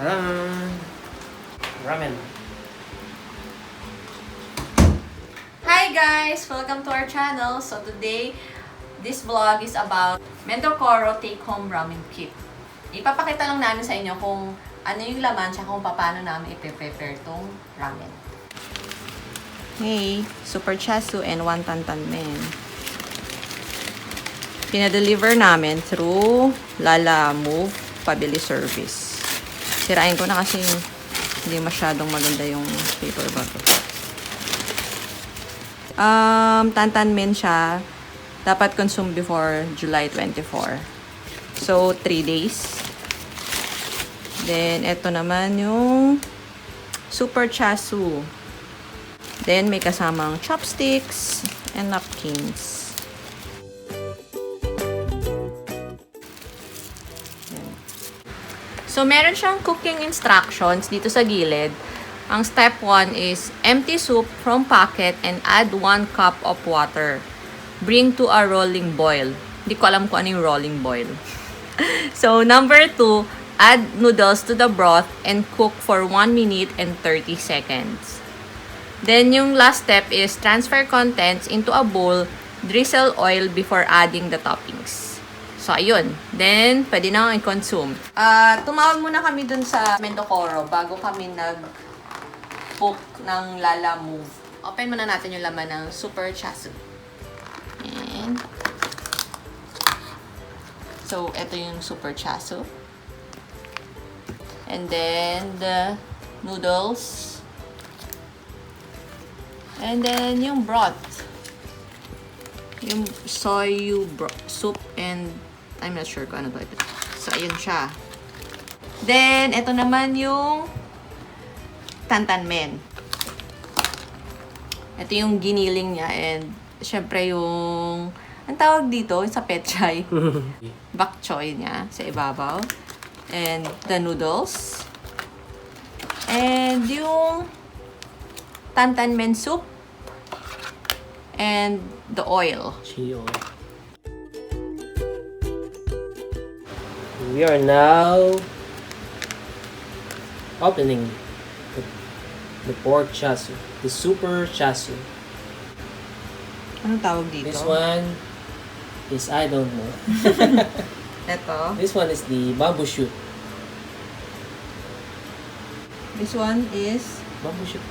Ramen. Hi guys! Welcome to our channel. So today, this vlog is about Mendocoro Take-Home Ramen Kit. Ipapakita lang namin sa inyo kung ano yung laman siya, kung paano namin i-prepare tong ramen. Hey, Super Chasu and one Tantan Men. Pinadeliver namin through Lala Move Pabili Service. Sirain ko na kasi hindi masyadong maganda yung paper bag. Tantan Men siya. Dapat consume before July 24. So, 3 days. Then, ito naman yung Super Chasu. Then, may kasamang chopsticks and napkins. So, meron siyang cooking instructions dito sa gilid. Ang step 1 is empty soup from packet and add 1 cup of water. Bring to a rolling boil. Hindi ko alam kung ano yung rolling boil. So, number 2, add noodles to the broth and cook for 1 minute and 30 seconds. Then, yung last step is transfer contents into a bowl, drizzle oil before adding the toppings. So, ayun. Then, pwede na kang i-consume. Tumawag muna kami dun sa Mendocoro bago kami nag-book ng Lala Move. Open muna natin yung laman ng Super Chasu. And, so, ito yung Super Chasu. And then, the noodles. And then, yung broth. Yung soy soup and I'm not sure kung ano to ito. So, ayun siya. Then, ito naman yung Tantan Men. Ito yung giniling niya and syempre yung ang tawag dito sa petchay. Bok choy niya sa ibabaw. And the noodles. And yung Tantan Men soup. And the oil. Chili oil. We are now opening the pork chasu, the super chasu. Anong tawag dito? This one is I don't know. Ito. This one is the bamboo shoot. This one is Bamboo shoot.